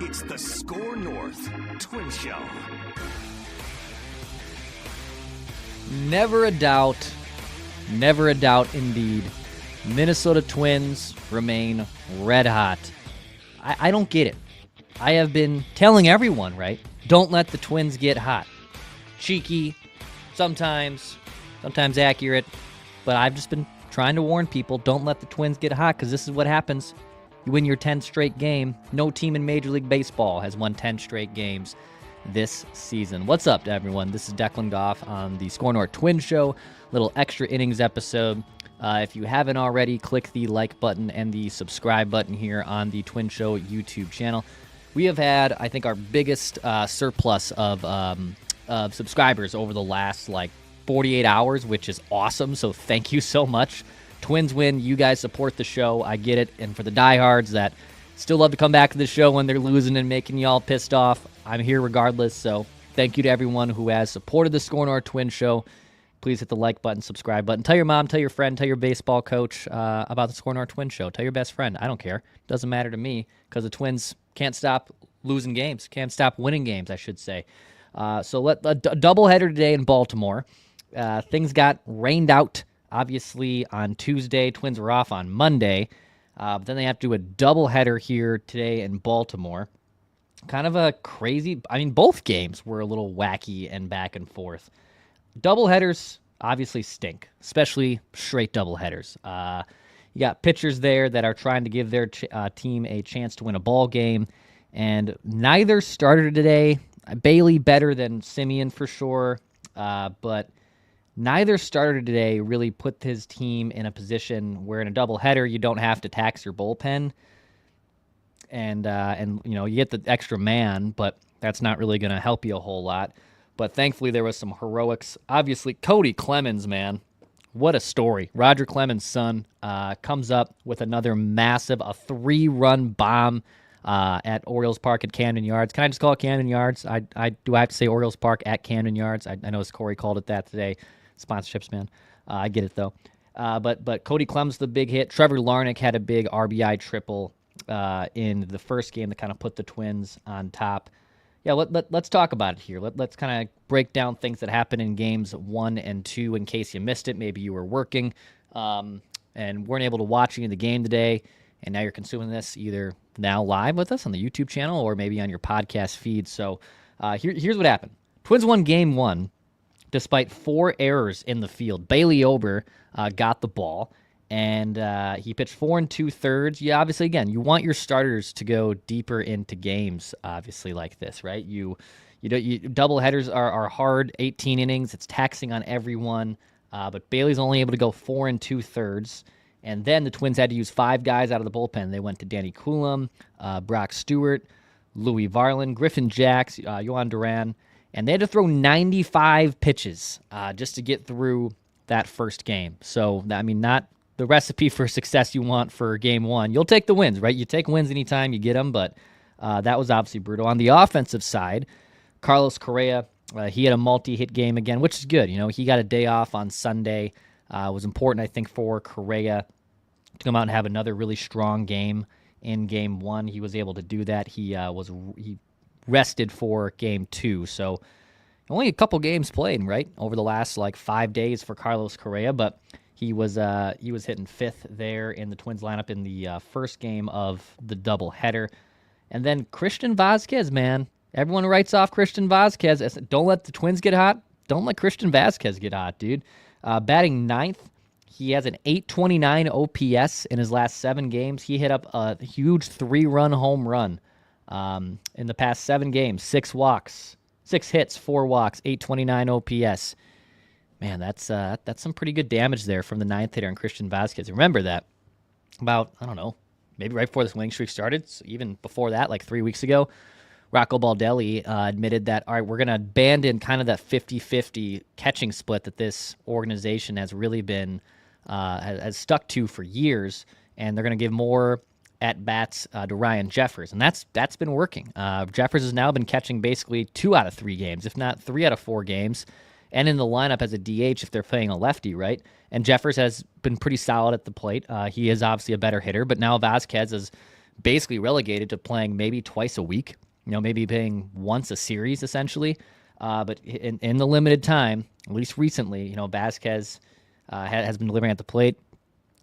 It's the SKOR North Twins Show. Never a doubt indeed. Minnesota Twins remain red hot. I don't get it. I have been telling everyone, right? Don't let the Twins get hot. Cheeky, sometimes accurate, but I've just been trying to warn people, don't let the Twins get hot, because this is what happens. You win your 10th straight game. No team in Major League Baseball has won 10 straight games this season. What's up, everyone? This is Declan Goff on the SKOR North Twins Show, little extra innings episode. If you haven't already, click the like button and the subscribe button here on the Twin Show YouTube channel. We have had, I think, our biggest surplus of subscribers over the last 48 hours, which is awesome. So thank you so much. Twins win. You guys support the show. I get it. And for the diehards that still love to come back to the show when they're losing and making y'all pissed off, I'm here regardless. So thank you to everyone who has supported the SKOR North Twins Show. Please hit the like button, subscribe button. Tell your mom, tell your friend, tell your baseball coach about the SKOR North Twins Show. Tell your best friend. I don't care. Doesn't matter to me because the Twins can't stop losing games. Can't stop winning games, I should say. So a doubleheader today in Baltimore. Things got rained out, obviously, on Tuesday. Twins were off on Monday. But then they have to do a doubleheader here today in Baltimore. Kind of a crazy... both games were a little wacky and back and forth. Doubleheaders obviously stink, especially straight doubleheaders. You got pitchers there that are trying to give their team a chance to win a ball game, and neither started today. Bailey better than Simeon for sure, but neither starter today really put his team in a position where in a doubleheader you don't have to tax your bullpen, and you get the extra man, but that's not really going to help you a whole lot. But thankfully, there was some heroics. Obviously, Kody Clemens, man, what a story. Roger Clemens' son comes up with another massive, a 3-run bomb at Orioles Park at Camden Yards. Can I just call it Camden Yards? Do I have to say Orioles Park at Camden Yards? I know Corey called it that today. Sponsorships, man. I get it, though. But Kody Clemens, the big hit. Trevor Larnach had a big RBI triple in the first game that kind of put the Twins on top. Yeah, let's talk about it here. Let's kind of break down things that happened in games 1 and 2 in case you missed it. Maybe you were working and weren't able to watch any of the game today, and now you're consuming this either now live with us on the YouTube channel or maybe on your podcast feed. So here's what happened. Twins won game 1 despite 4 errors in the field. Bailey Ober got the ball, and he pitched 4 2/3. Yeah, obviously, again, you want your starters to go deeper into games, obviously, like this, right? Double headers are hard, 18 innings. It's taxing on everyone. But Bailey's only able to go 4 2/3. And then the Twins had to use 5 guys out of the bullpen. They went to Danny Coulomb, Brock Stewart, Louis Varland, Griffin Jacks, Yohan Duran. And they had to throw 95 pitches just to get through that first game. So, not the recipe for success you want for game 1. You'll take the wins, right? You take wins anytime you get them, but that was obviously brutal. On the offensive side, Carlos Correa, he had a multi-hit game again, which is good. He got a day off on Sunday. It was important, I think, for Correa to come out and have another really strong game in game 1. He was able to do that. He rested for game 2, so only a couple games played, right, over the last 5 days for Carlos Correa, but he was hitting 5th there in the Twins lineup in the first game of the doubleheader. And then Christian Vázquez, man. Everyone writes off Christian Vázquez. Don't let the Twins get hot. Don't let Christian Vázquez get hot, dude. Batting 9th. He has an .829 OPS in his last 7 games. He hit up a huge 3-run home run in the past 7 games. 6 walks, 6 hits, 4 walks, .829 OPS. Man, that's some pretty good damage there from the 9th hitter and Christian Vázquez. Remember that about, maybe right before this winning streak started, so even before that, 3 weeks ago, Rocco Baldelli admitted that, all right, we're going to abandon kind of that 50-50 catching split that this organization has really been has stuck to for years, and they're going to give more at-bats to Ryan Jeffers, and that's been working. Jeffers has now been catching basically 2 out of 3 games, if not 3 out of 4 games, and in the lineup as a DH if they're playing a lefty, right? And Jeffers has been pretty solid at the plate. He is obviously a better hitter, but now Vasquez is basically relegated to playing maybe twice a week, maybe playing once a series essentially. But in the limited time, at least recently, Vasquez has been delivering at the plate.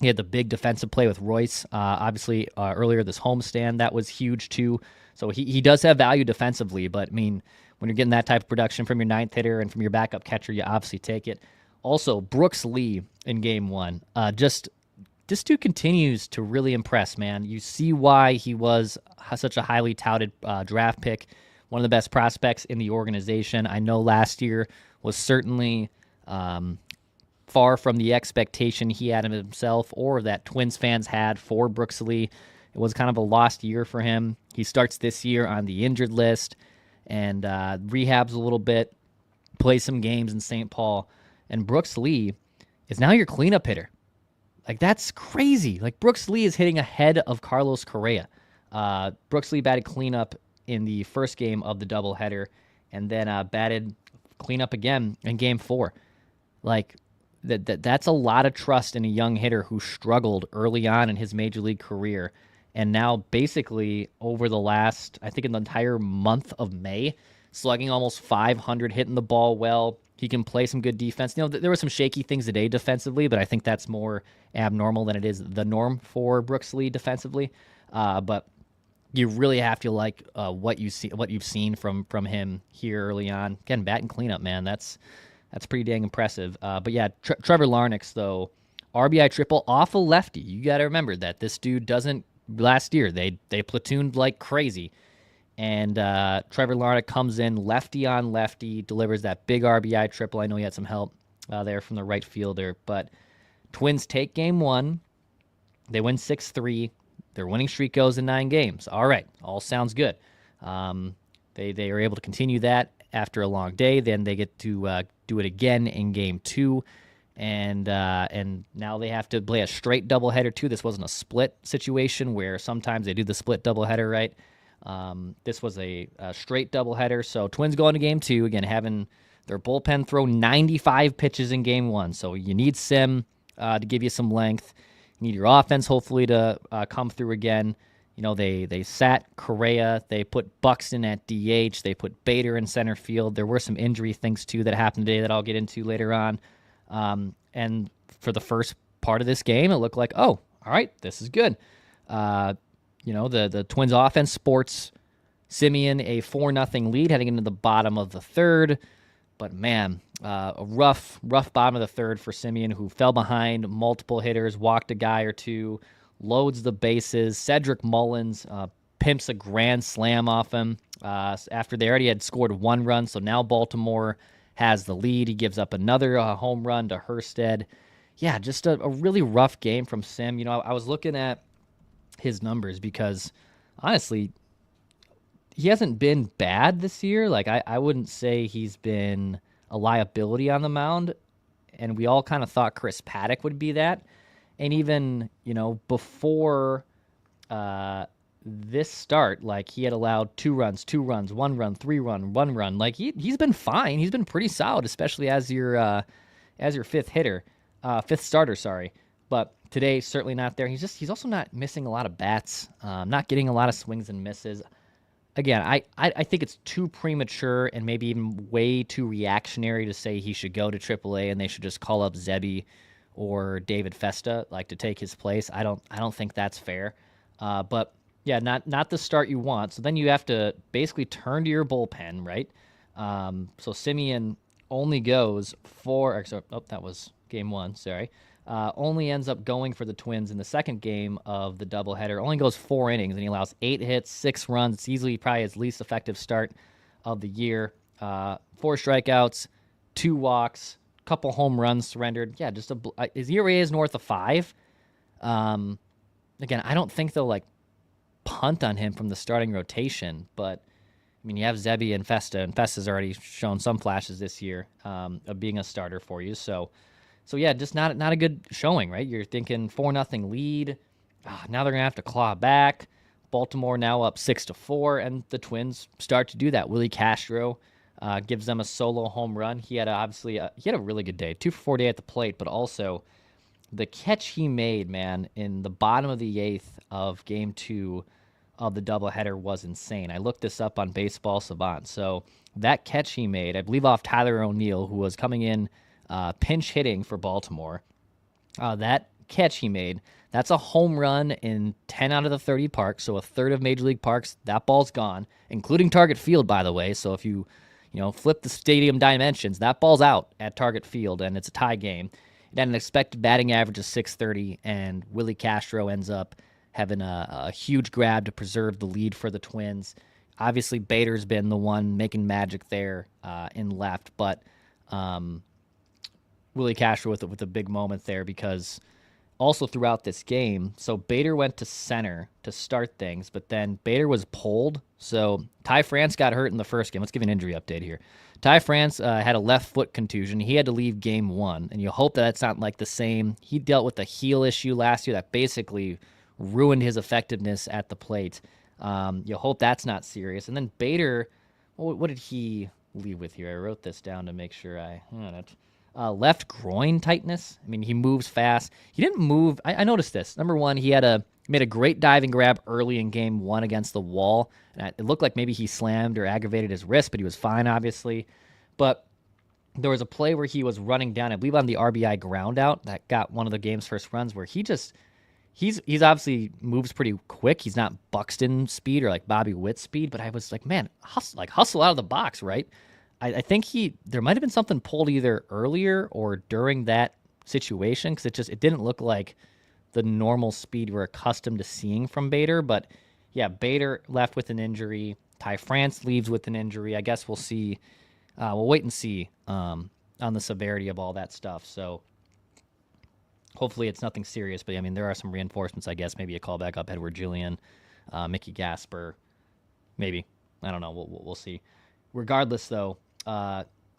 He had the big defensive play with Royce, obviously earlier this homestand. That was huge too. So he does have value defensively, but I mean, when you're getting that type of production from your ninth hitter and from your backup catcher, you obviously take it. Also, Brooks Lee in Game 1, this dude continues to really impress, man. You see why he was such a highly touted draft pick, one of the best prospects in the organization. I know last year was certainly far from the expectation he had of himself or that Twins fans had for Brooks Lee. It was kind of a lost year for him. He starts this year on the injured list and rehabs a little bit, plays some games in St. Paul, and Brooks Lee is now your cleanup hitter. Like, that's crazy. Like, Brooks Lee is hitting ahead of Carlos Correa. Brooks Lee batted cleanup in the first game of the doubleheader and then batted cleanup again in Game 4. Like, that's a lot of trust in a young hitter who struggled early on in his major league career. And now basically over the last, I think in the entire month of May, slugging almost 500, hitting the ball well. He can play some good defense. There were some shaky things today defensively, but I think that's more abnormal than it is the norm for Brooks Lee defensively. But you really have to like what you've seen from him here early on. Again, bat and cleanup, man. That's pretty dang impressive. But yeah, Trevor Larnach, though, RBI triple off a lefty. You got to remember that this dude doesn't. Last year, they platooned like crazy. And Trevor Larnach comes in lefty on lefty, delivers that big RBI triple. I know he had some help there from the right fielder. But Twins take Game 1. They win 6-3. Their winning streak goes in 9 games. All right. All sounds good. They are able to continue that after a long day. Then they get to do it again in Game 2. And now they have to play a straight doubleheader too. This wasn't a split situation where sometimes they do the split doubleheader, right? This was a straight doubleheader. So Twins go into Game 2, again, having their bullpen throw 95 pitches in Game 1. So you need Sim to give you some length. You need your offense, hopefully, to come through again. They sat Correa. They put Buxton at DH. They put Bader in center field. There were some injury things, too, that happened today that I'll get into later on. And for the first part of this game, it looked like, oh, all right, this is good. The Twins offense sports Semien a 4-0 lead heading into the bottom of the third. But, man, a rough bottom of the third for Semien, who fell behind multiple hitters, walked a guy or two, loads the bases. Cedric Mullins pimps a grand slam off him after they already had scored 1 run. So now Baltimore has the lead. He gives up another home run to Hurstead. Yeah, just a really rough game from Sim. I was looking at his numbers because, honestly, he hasn't been bad this year. Like, I wouldn't say he's been a liability on the mound, and we all kind of thought Chris Paddock would be that. And even, before this start, like, he had allowed 2 runs, 1 run, 3 run, 1 run. Like, he's been fine. He's been pretty solid, especially as your fifth starter, sorry. But today, certainly not there. He's also not missing a lot of bats, not getting a lot of swings and misses. Again, I think it's too premature and maybe even way too reactionary to say he should go to AAA and they should just call up Zebby or David Festa, like, to take his place. I don't think that's fair. But yeah, not the start you want. So then you have to basically turn to your bullpen, right? So Semien only goes that was Game 1, sorry. Only ends up going for the Twins in the second game of the doubleheader. Only goes 4 innings, and he allows 8 hits, 6 runs. It's easily probably his least effective start of the year. 4 strikeouts, 2 walks, couple home runs surrendered. Yeah, just his ERA is north of 5. Again, I don't think they'll punt on him from the starting rotation, but I mean, you have Zebby and Festa's already shown some flashes this year of being a starter for you. So yeah, just not a good showing, right? You're thinking 4-0 lead. Now they're gonna have to claw back. Baltimore now up 6-4, and the Twins start to do that. Willie Castro gives them a solo home run. He had he had a really good day, 2 for 48 at the plate, but also the catch he made, man, in the bottom of the 8th of Game 2 of the doubleheader was insane. I looked this up on Baseball Savant. So that catch he made, I believe off Tyler O'Neill, who was coming in pinch hitting for Baltimore, that catch he made, that's a home run in 10 out of the 30 parks, so a third of Major League parks. That ball's gone, including Target Field, by the way. So if you flip the stadium dimensions, that ball's out at Target Field, and it's a tie game. It had an expected batting average of 630, and Willie Castro ends up having a huge grab to preserve the lead for the Twins. Obviously, Bader's been the one making magic there in left, but Willie Castro with a big moment there, because also throughout this game, so Bader went to center to start things, but then Bader was pulled. So Ty France got hurt in the first game. Let's give an injury update here. Ty France had a left foot contusion. He had to leave Game 1, and you hope that that's not like the same. He dealt with a heel issue last year that basically ruined his effectiveness at the plate. You hope that's not serious. And then Bader, what did he leave with here? I wrote this down to make sure I had it. Left groin tightness. I mean, he moves fast. He didn't move. I noticed this. Number one, he made a great diving grab early in Game 1 against the wall. And it looked like maybe he slammed or aggravated his wrist, but he was fine, obviously. But there was a play where he was running down, I believe on the RBI ground out, that got one of the game's first runs, where he's obviously moves pretty quick. He's not Buxton speed or like Bobby Witt speed, but I was like, man, hustle out of the box, right? I think there might have been something pulled either earlier or during that situation, because it didn't look like the normal speed we're accustomed to seeing from Bader. But yeah, Bader left with an injury. Ty France leaves with an injury. I guess we'll see. We'll wait and see on the severity of all that stuff. So hopefully it's nothing serious. But I mean, there are some reinforcements, I guess. Maybe a call back up Edward Julian, Mickey Gasper, maybe. I don't know. We'll see. Regardless, though,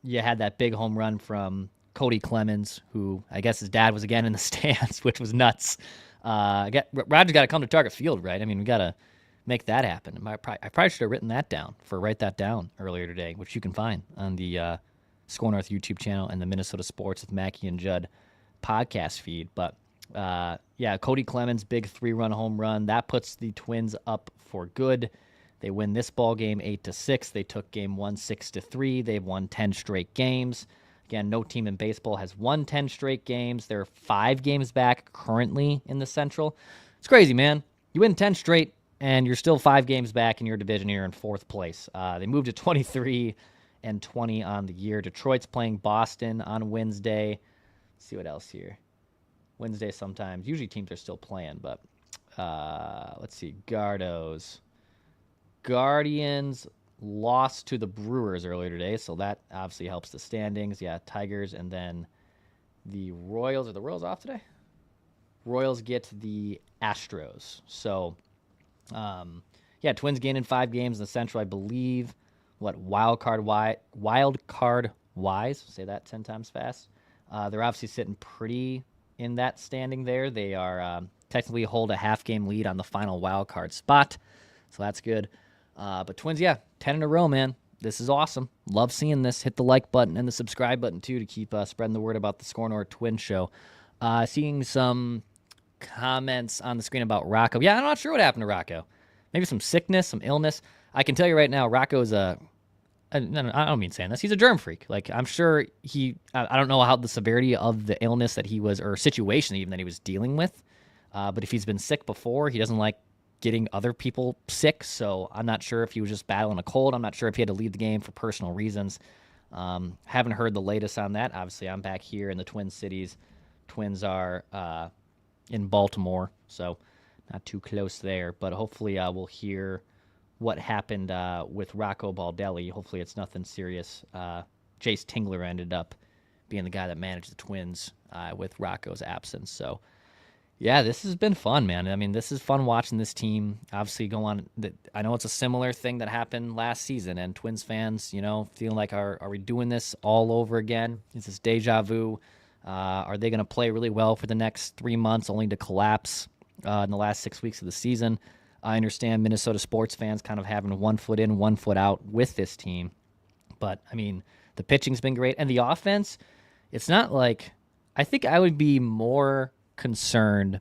you had that big home run from Kody Clemens, who I guess his dad was again in the stands, which was nuts. Roger's got to come to Target Field, right? I mean, we got to make that happen. I probably should have written that down write that down earlier today, which you can find on the SKOR North YouTube channel and the Minnesota Sports with Mackey and Judd podcast feed. But yeah, Kody Clemens, big 3-run home run. That puts the Twins up for good. They win this ball game 8-6. They took Game 1 6-3. They've won 10 straight games. Again, no team in baseball has won 10 straight games. They're 5 games back currently in the Central. It's crazy, man. You win 10 straight, and you're still 5 games back in your division. You're in 4th place. They moved to 23-20 on the year. Detroit's playing Boston on Wednesday. Let's see what else here. Wednesday sometimes. Usually teams are still playing, but let's see. Guardians lost to the Brewers earlier today, so that obviously helps the standings. Yeah, Tigers, and then the Royals. Are the Royals off today? Royals get the Astros. So, yeah, Twins gaining 5 games in the Central, I believe. Wild card wise? Say that 10 times fast. They're obviously sitting pretty in that standing there. They are technically hold a half-game lead on the final wild card spot, so that's good. But Twins, yeah, 10 in a row, man. This is awesome. Love seeing this. Hit the like button and the subscribe button, too, to keep spreading the word about the SKOR North Twins Show. Seeing some comments on the screen about Rocco. Yeah, I'm not sure what happened to Rocco. Maybe some sickness, some illness. I can tell you right now, Rocco's I don't mean saying this. He's a germ freak. Like, I'm sure I don't know how the severity of the illness that he was, or situation even that he was dealing with. But if he's been sick before, he doesn't like getting other people sick, so I'm not sure if he was just battling a cold. I'm not sure if he had to leave the game for personal reasons. Haven't heard the latest on that. Obviously, I'm back here in the Twin Cities. Twins are in Baltimore, so not too close there. But hopefully we'll hear what happened with Rocco Baldelli. Hopefully it's nothing serious. Jace Tingler ended up being the guy that managed the Twins with Rocco's absence, so yeah, this has been fun, man. I mean, this is fun watching this team obviously go on. I know it's a similar thing that happened last season, and Twins fans, feeling like, are we doing this all over again? Is this deja vu? Are they going to play really well for the next 3 months only to collapse in the last 6 weeks of the season? I understand Minnesota sports fans kind of having one foot in, one foot out with this team, But, I mean, the pitching's been great. And the offense, it's not like – I think I would be more concerned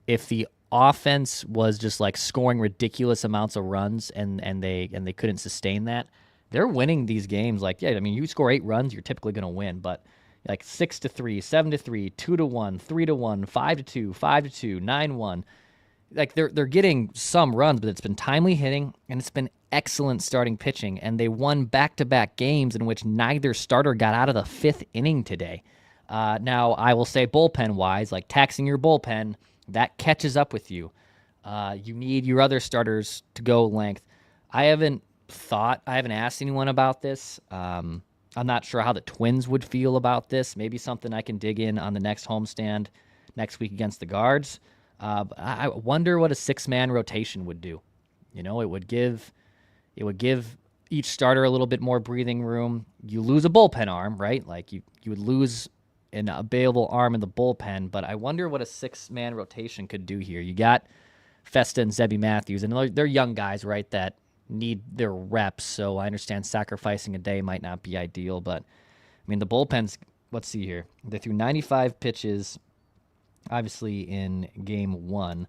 if the offense was just like scoring ridiculous amounts of runs and they couldn't sustain that. They're winning these games. Like, yeah, I mean, you score 8 runs, you're typically going to win. But like 6-3, 7-3, 2-1, 3-1, 5-2, 5-2, 9-1. Like they're getting some runs, but it's been timely hitting and it's been excellent starting pitching. And they won back-to-back games in which neither starter got out of the 5th inning today. Now, I will say bullpen-wise, like taxing your bullpen, that catches up with you. You need your other starters to go length. I haven't asked anyone about this. I'm not sure how the Twins would feel about this. Maybe something I can dig in on the next homestand next week against the Guards. But I wonder what a 6-man rotation would do. You know, it would give each starter a little bit more breathing room. You lose a bullpen arm, right? Like you would lose an available arm in the bullpen, but I wonder what a 6-man rotation could do here. You got Festa and Zebby Matthews, and they're young guys, right, that need their reps, so I understand sacrificing a day might not be ideal, but, I mean, the bullpens, let's see here. They threw 95 pitches, obviously, in Game 1.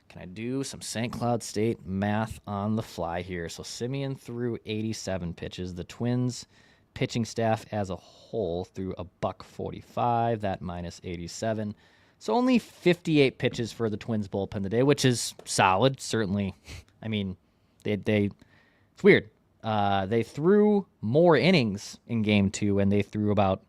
Can I do some St. Cloud State math on the fly here? So Simeon threw 87 pitches. The Twins pitching staff as a whole threw $145, that minus 87. So only 58 pitches for the Twins bullpen today, which is solid, certainly. I mean, it's weird. They threw more innings in Game 2, and they threw about,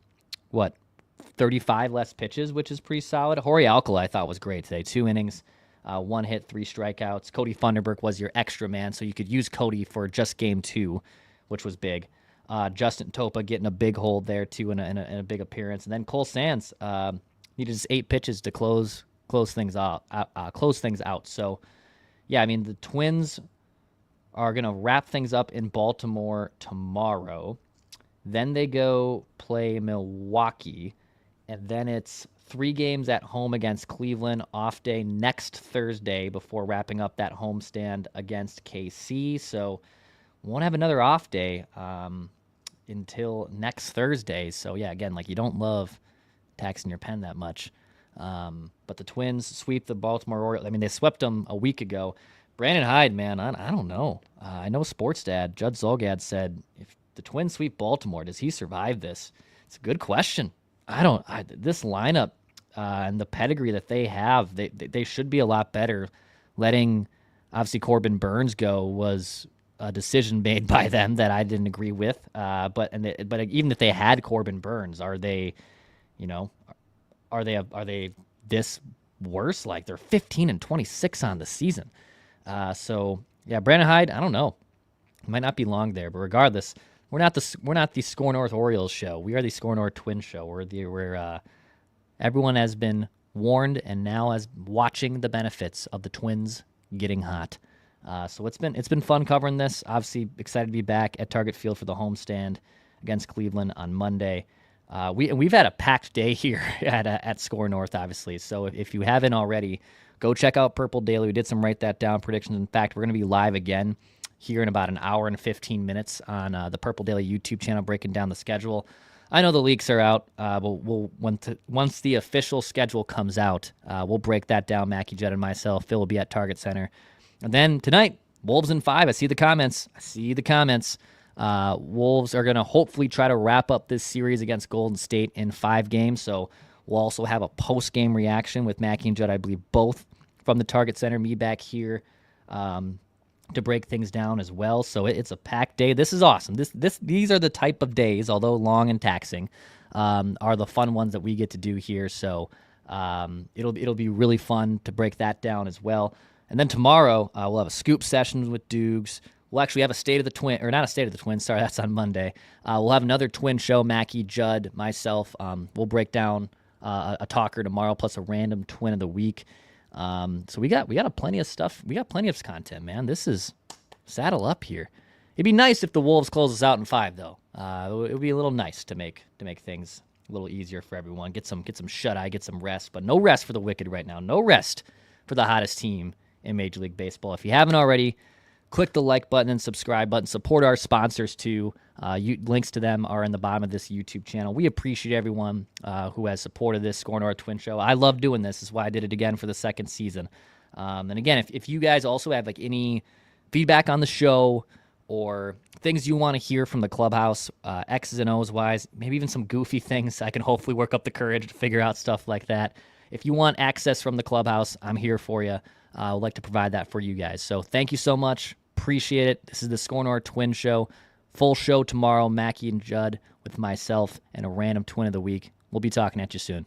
35 less pitches, which is pretty solid. Jorge Alcala, I thought, was great today. 2 innings, 1 hit, 3 strikeouts. Kody Funderburk was your extra man, so you could use Kody for just Game 2, which was big. Justin Topa getting a big hold there, too, in a big appearance. And then Cole Sands needed just 8 pitches to close things out. So, yeah, I mean, the Twins are going to wrap things up in Baltimore tomorrow. Then they go play Milwaukee. And then it's 3 games at home against Cleveland, off day next Thursday before wrapping up that homestand against KC. So won't have another off day until next Thursday. So, yeah, again, like you don't love taxing your pen that much. But the Twins sweep the Baltimore Orioles. I mean, they swept them a week ago. Brandon Hyde, man, I don't know. I know Sports Dad, Judd Zolgad said, if the Twins sweep Baltimore, does he survive this? It's a good question. This lineup and the pedigree that they have, they should be a lot better. Letting, obviously, Corbin Burns go was a decision made by them that I didn't agree with. But even if they had Corbin Burns, are they this worse? Like they're 15-26 on the season. So yeah, Brandon Hyde, I don't know. It might not be long there, but regardless, we're not the SKOR North Orioles show. We are the SKOR North Twins show. Where everyone has been warned and now is watching the benefits of the Twins getting hot. So it's been fun covering this. Obviously excited to be back at Target Field for the homestand against Cleveland on Monday. We've had a packed day here at SKOR North, obviously. So if you haven't already, go check out Purple Daily. We did some Write That Down predictions. In fact, we're going to be live again here in about an hour and 15 minutes on the Purple Daily YouTube channel, breaking down the schedule. I know the leaks are out. Once the official schedule comes out, we'll break that down. Mackie, Judd, and myself. Phil will be at Target Center. And then tonight, Wolves in 5. I see the comments. Wolves are going to hopefully try to wrap up this series against Golden State in 5 games. So we'll also have a post-game reaction with Mackie and Judd, I believe, both from the Target Center. Me back here to break things down as well. So it's a packed day. This is awesome. These are the type of days, although long and taxing, are the fun ones that we get to do here. So it'll be really fun to break that down as well. And then tomorrow we'll have a scoop session with Dukes. We'll actually have a State of the Twin, or not a State of the Twins. Sorry, that's on Monday. We'll have another Twin show. Mackie, Judd, myself. We'll break down a talker tomorrow, plus a random Twin of the week. So we got plenty of stuff. We got plenty of content, man. This is saddle up here. It'd be nice if the Wolves close us out in 5, though. It would be a little nice to make things a little easier for everyone. Get some shut eye, get some rest, but no rest for the Wicked right now. No rest for the hottest team in Major League Baseball. If you haven't already, click the like button and subscribe button. Support our sponsors too. Links to them are in the bottom of this YouTube channel. We appreciate everyone who has supported this SKOR North Twin Show. I love doing this. This is why I did it again for the second season. And again, if you guys also have like any feedback on the show or things you want to hear from the clubhouse, X's and O's wise, maybe even some goofy things, I can hopefully work up the courage to figure out stuff like that. If you want access from the clubhouse, I'm here for you. I would like to provide that for you guys. So thank you so much. Appreciate it. This is the SKOR North Twin Show. Full show tomorrow, Mackie and Judd with myself and a random twin of the week. We'll be talking at you soon.